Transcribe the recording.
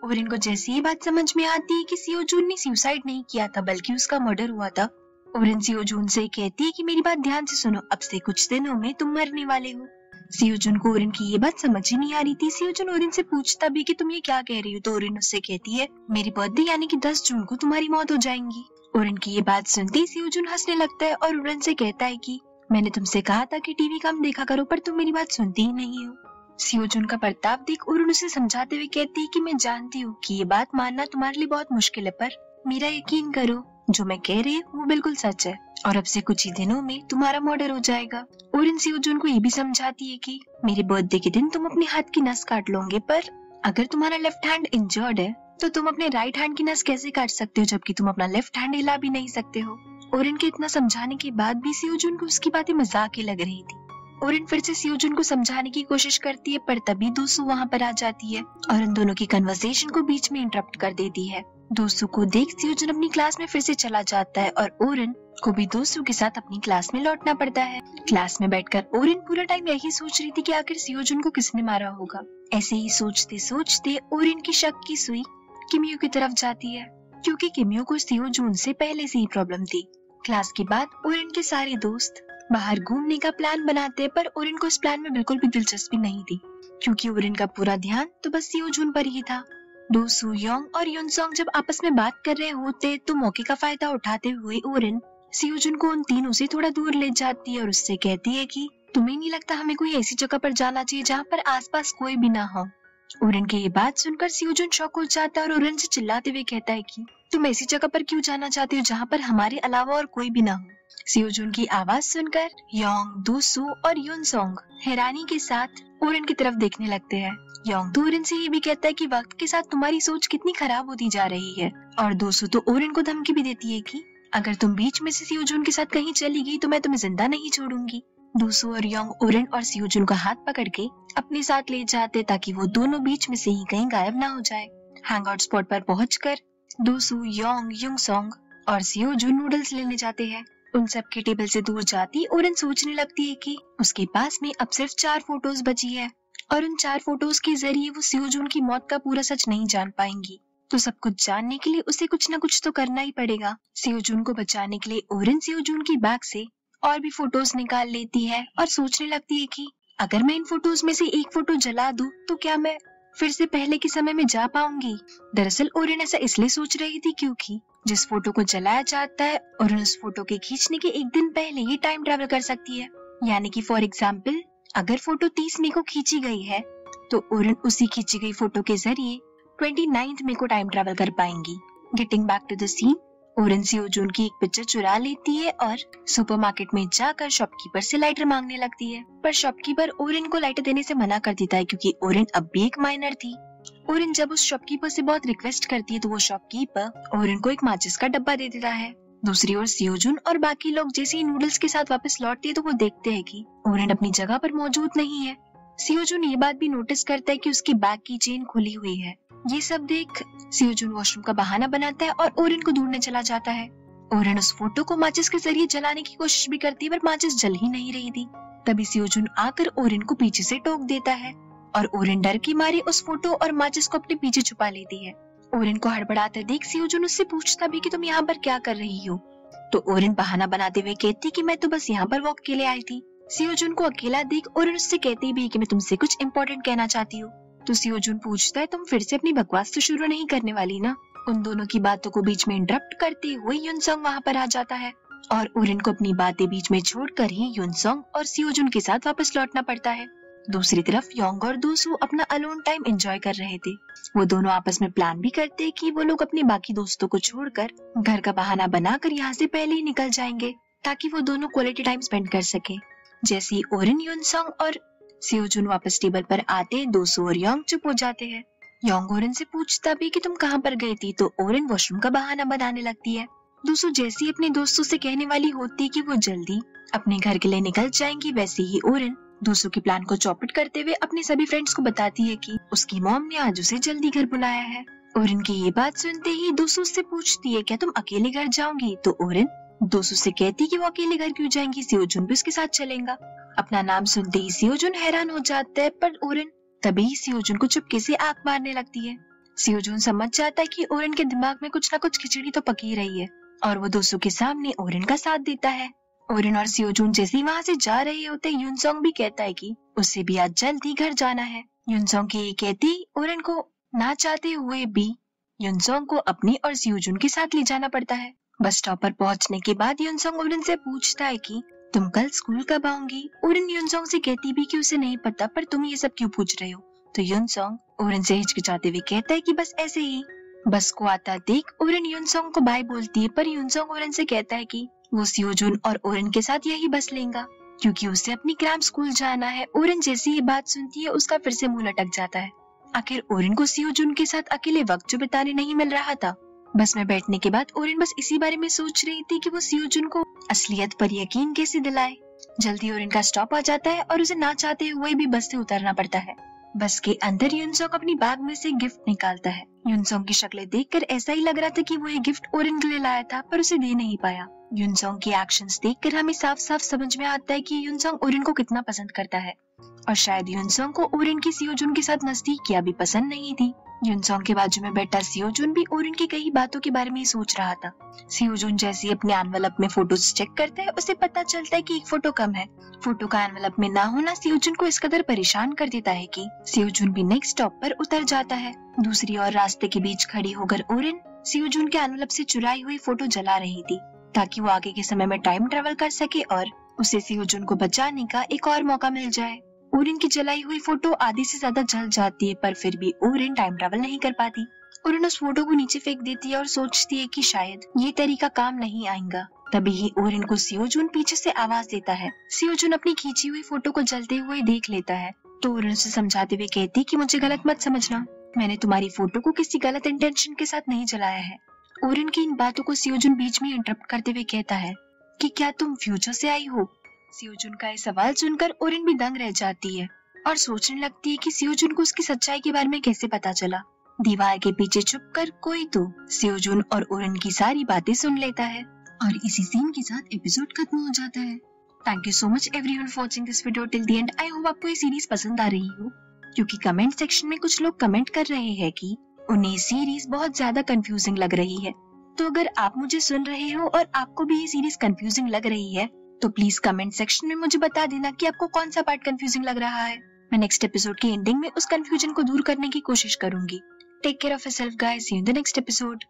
ओरिन को जैसे ये बात समझ में आती है कि सियोजून ने सुसाइड नहीं किया था बल्कि उसका मर्डर हुआ था, ओरिन सियोजून से कहती है कि मेरी बात ध्यान से सुनो, अब से कुछ दिनों में तुम मरने वाले हो। सियोजून को ओरिन की ये बात समझ ही नहीं आ रही थी। सियोजून ओरिन से पूछता भी कि तुम ये क्या कह रही हो, तो ओरिन उससे कहती है मेरी बर्थडे यानी कि 10 जून को तुम्हारी मौत हो जाएगी। ओरिन की ये बात सुनते ही सियोजून हंसने लगता है और ओरिन से कहता है कि मैंने तुमसे कहा था कि टीवी कम देखा करो, पर तुम मेरी बात सुनती ही नहीं हो। सियोजून का बर्ताव देख ओरिन उसे समझाते हुए कहती है कि मैं जानती हूँ कि ये बात मानना तुम्हारे लिए बहुत मुश्किल है, पर मेरा यकीन करो, जो मैं कह रही हूँ वो बिल्कुल सच है और अब से कुछ ही दिनों में तुम्हारा मर्डर हो जाएगा। ओरिन सियोजून को ये भी समझाती है कि मेरे बर्थडे के दिन तुम अपने हाथ की नस काट लोगे, पर अगर तुम्हारा लेफ्ट हैंड इंजर्ड है तो तुम अपने राइट हैंड की नस कैसे काट सकते हो, जबकि तुम अपना लेफ्ट हैंड हिला भी नहीं सकते हो। ओरिन के इतना समझाने के बाद भी सियोजून को उसकी बातें मजाक ही लग रही थी। ओरिन फिर से सियोजून को समझाने की कोशिश करती है, पर तभी दोसू वहाँ पर आ जाती है और उन दोनों की कन्वर्सेशन को बीच में इंटरप्ट कर देती है। दोसू को देख सियोजून अपनी क्लास में फिर से चला जाता है और ओरिन को भी दोसू के साथ अपनी क्लास में लौटना पड़ता है। क्लास में बैठकर ओरिन पूरा टाइम यही सोच रही थी कि आखिर सियोजून को किसने मारा होगा। ऐसे ही सोचते सोचते ओरिन की शक की सुई किमियो की तरफ जाती है, क्योंकि किमियो को सियोजून से पहले से ही प्रॉब्लम थी। क्लास के बाद ओरिन के सारे दोस्त बाहर घूमने का प्लान बनाते हैं, पर ओरिन को इस प्लान में बिल्कुल भी दिलचस्पी नहीं थी, क्योंकि ओरिन का पूरा ध्यान तो बस सियोजून पर ही था। दोसू, योंग और युनसोंग जब आपस में बात कर रहे होते तो मौके का फायदा उठाते हुए ओरिन सियोजून को उन तीनों से थोड़ा दूर ले जाती है और उससे कहती है कि तुम्हें नहीं लगता हमें कोई ऐसी जगह पर जाना चाहिए जहाँ पर आसपास कोई भी ना हो। ओरिन की ये बात सुनकर सियोजून शॉक हो जाता है और ओरिन से चिल्लाते हुए कहता है कि तुम ऐसी जगह पर क्यों जाना चाहते हो जहाँ पर हमारे अलावा और कोई भी ना हो। सियोजून की आवाज सुनकर योंग, दोसू और युनसोंग हैरानी के साथ ओरिन की तरफ देखने लगते हैं। योंग तो ओरिन से ये भी कहता है कि वक्त के साथ तुम्हारी सोच कितनी खराब होती जा रही है, और दोसू तो ओरिन को धमकी भी देती है कि अगर तुम बीच में से सियोजून के साथ कहीं चली गई तो मैं तुम्हें जिंदा नहीं छोड़ूंगी। दोसू और योंग ओरिन और सियोजून का हाथ पकड़ के अपने साथ ले जाते ताकि वो दोनों बीच में से ही कहीं गायब ना हो जाए। हैंगआउट स्पॉट पर पहुंचकर दोसू, योंग, युनसोंग और सियोजून नूडल्स लेने जाते हैं। उन सब के टेबल से दूर जाती ओरिन सोचने लगती है कि उसके पास में अब सिर्फ 4 फोटोज बची है और उन 4 फोटोज के जरिए वो सियोजून की मौत का पूरा सच नहीं जान पाएंगी, तो सब कुछ जानने के लिए उसे कुछ न कुछ तो करना ही पड़ेगा। सियोजून को बचाने के लिए ओरिन सियोजून की बैग से और भी फोटोज निकाल लेती है और सोचने लगती है कि अगर मैं इन फोटोज में से एक फोटो जला दूं तो क्या मैं फिर से पहले के समय में जा पाऊंगी। दरअसल ओरिन ऐसा इसलिए सोच रही थी क्योंकि जिस फोटो को जलाया जाता है ओरिन उस फोटो के खींचने के एक दिन पहले ही टाइम ट्रैवल कर सकती है। यानी कि फॉर एग्जाम्पल अगर फोटो 30 मई को खींची गई है तो ओरिन उसी खींची गई फोटो के जरिए 29 मई को टाइम ट्रैवल कर पाएंगी। Getting back to the scene, Orin Seojun की एक पिक्चर चुरा लेती है और सुपरमार्केट में जाकर शॉपकीपर से लाइटर मांगने लगती है, पर शॉपकीपर ओरिन को लाइटर देने से मना कर देता है क्योंकि ओरिन अब भी एक माइनर थी। ओरिन जब उस शॉपकीपर से बहुत रिक्वेस्ट करती है तो वो शॉपकीपर ओरिन को एक माचिस का डब्बा दे देता है। दूसरी ओर सियोजून और बाकी लोग जैसे ही नूडल्स के साथ वापस लौटते हैं तो वो देखते हैं कि ओरिन अपनी जगह पर मौजूद नहीं है। सियोजून ये बात भी नोटिस करता है कि उसकी बैग की चेन खुली हुई है। ये सब देख सियोजून वॉशरूम का बहाना बनाता है और ओरिन को ढूंढने चला जाता है। ओरिन उस फोटो को माचिस के जरिए जलाने की कोशिश भी करती है पर माचिस जल ही नहीं रही थी। तभी सियोजून आकर ओरिन को पीछे से टोक देता है और ओरिन डर की मारी उस फोटो और माचिस को अपने पीछे छुपा लेती है। ओरिन को हड़बड़ाते देख सियोजून उससे पूछता भी कि तुम यहाँ पर क्या कर रही हो, तो ओरिन बहाना बनाते हुए कहती कि मैं तो बस यहाँ पर वॉक के लिए आई थी। सियोजून को अकेला देख ओरिन उससे कहती भी कि मैं तुमसे कुछ इम्पोर्टेंट कहना चाहती हूँ। तो सियोजून पूछता है तुम फिर से अपनी बकवास तो शुरू नहीं करने वाली ना। उन दोनों की बातों को बीच में इंटरप्ट करते हुए युनसोंग वहाँ पर आ जाता है और ओरिन को अपनी बातें बीच में छोड़कर ही युनसोंग और सियोजून के साथ वापस लौटना पड़ता है। दूसरी तरफ योंग और दोसू अपना अलोन टाइम एंजॉय कर रहे थे। वो दोनों आपस में प्लान भी करते कि वो लोग अपने बाकी दोस्तों को छोड़कर घर का बहाना बनाकर यहाँ से पहले ही निकल जाएंगे ताकि वो दोनों क्वालिटी टाइम स्पेंड कर सके। जैसे ही ओरिन, युनसोंग और सियोजून वापस टेबल पर आते दोसू और योंग चुप हो जाते हैं। योंग ओरिन से पूछता भी कि तुम कहाँ पर गई थी, तो ओरिन वॉशरूम का बहाना बनाने लगती है। दोसू जैसे ही अपने दोस्तों से कहने वाली होती कि वो जल्दी अपने घर के लिए निकल जाएंगी, वैसे ही ओरिन दोसू के प्लान को चौपट करते हुए अपने सभी फ्रेंड्स को बताती है कि उसकी मॉम ने आज उसे जल्दी घर बुलाया है। ओरिन की ये बात सुनते ही दोसू उससे पूछती है क्या तुम अकेले घर जाओगी, तो ओरिन दोसू से कहती कि वो अकेले घर क्यों जाएंगी, सियोजून भी उसके साथ चलेगा। अपना नाम सुनते ही सियोजून हैरान हो जाता है पर ओरिन तभी सियोजून को चुपके से आंख मारने लगती है। सियोजून समझ जाता है कि ओरेन के दिमाग में कुछ ना कुछ खिचड़ी तो पकी रही है और वो दोस्तों के सामने ओरेन का साथ देता है। ओरेन और सियोजून जैसे ही वहाँ से जा रहे होते युनसोंग भी कहता है कि उसे भी आज जल्द ही घर जाना है। युनसोंग की ये कहती ओरेन को ना चाहते हुए भी युनसोंग को अपने और सियोजून के साथ ले जाना पड़ता है। बस स्टॉप पर पहुंचने के बाद युनसोंग ओरेन से पूछता है कि तुम कल स्कूल कब आओगी। ओरेन युनसोंग से कहती भी कि उसे नहीं पता, पर तुम ये सब क्यों पूछ रहे हो। तो युनसोंग ओरेन से हिचकिचाते हुए कहता है कि बस ऐसे ही। बस को आता देख ओरेन युनसोंग को बाय बोलती है, पर युनसोंग ओरेन से कहता है कि वो सियोजून और ओरेन के साथ यही बस लेगा क्योंकि उसे अपनी क्रैम स्कूल जाना है। ओरेन जैसी ये बात सुनती है उसका फिर से मुंह लटक जाता है। आखिर ओरेन को सियोजून के साथ अकेले वक्त जो बिताने नहीं मिल रहा था। बस में बैठने के बाद ओरेन बस इसी बारे में सोच रही थी कि वो सियोजून को असलियत पर यकीन कैसे दिलाए। जल्दी ओरेन का स्टॉप आ जाता है और उसे ना चाहते हुए भी बस से उतरना पड़ता है। बस के अंदर युनसोंग अपनी बैग में से गिफ्ट निकालता है। युनसोंग की शक्लें देखकर ऐसा ही लग रहा था कि वो ये गिफ्ट ओरेन के लिए लाया था, पर उसे दे नहीं पाया। युनसोंग के एक्शंस देखकर हमें साफ साफ समझ में आता है कि युनसोंग ओरेन को कितना पसंद करता है और शायद युनसोंग को ओरेन की सियोजून के साथ नजदीकियां भी पसंद नहीं थी। युनसोंग के बाजू में बैठा सियोजून भी ओरेन की कई बातों के बारे में ही सोच रहा था। सियोजून जैसे ही अपने एनवेलप में फोटोज चेक करता है उसे पता चलता है कि एक फोटो कम है। फोटो का एनवेलप में ना होना सियोजून को इस कदर परेशान कर देता है कि सियोजून भी नेक्स्ट स्टॉप पर उतर जाता है। दूसरी ओर रास्ते के बीच खड़ी होकर ओरेन सियोजून के एनवेलप से चुराई हुई फोटो जला रही थी ताकि वो आगे के समय में टाइम ट्रेवल कर सके और उसे सियोजून को बचाने का एक और मौका मिल जाए। ओरेन की जलाई हुई फोटो आधी से ज्यादा जल जाती है, पर फिर भी ओरेन टाइम ट्रेवल नहीं कर पाती। ओरेन उस फोटो को नीचे फेंक देती है और सोचती है कि शायद ये तरीका काम नहीं आएगा। तभी ही ओरेन को सियोजून पीछे से आवाज देता है। सियोजून अपनी खींची हुई फोटो को जलते हुए देख लेता है तो ओरेन उसे समझाते हुए कहती कि मुझे गलत मत समझना, मैंने तुम्हारी फोटो को किसी गलत इंटेंशन के साथ नहीं जलाया है। ओरेन की इन बातों को सियोजून बीच में इंटरप्ट करते हुए कहता है कि क्या तुम फ्यूचर से आई हो। सियोजून का ये सवाल सुनकर ओरेन भी दंग रह जाती है और सोचने लगती है कि सियोजून को उसकी सच्चाई के बारे में कैसे पता चला। दीवार के पीछे छुपकर कोई तो सियोजून और ओरेन की सारी बातें सुन लेता है और इसी सीन के साथ एपिसोड खत्म हो जाता है। Thank you so much everyone for watching this video till the end. I hope आपको ये सीरीज पसंद आ रही हो, क्योंकि कमेंट सेक्शन में कुछ लोग कमेंट कर रहे हैं कि उन्हें ये सीरीज बहुत ज्यादा कंफ्यूजिंग लग रही है। तो अगर आप मुझे सुन रहे हो और आपको भी ये सीरीज कंफ्यूजिंग लग रही है तो प्लीज कमेंट सेक्शन में मुझे बता देना कि आपको कौन सा पार्ट कंफ्यूजिंग लग रहा है। मैं नेक्स्ट एपिसोड के एंडिंग में उस कंफ्यूजन को दूर करने की कोशिश करूंगी। Take care of yourself guys, see you in the next episode.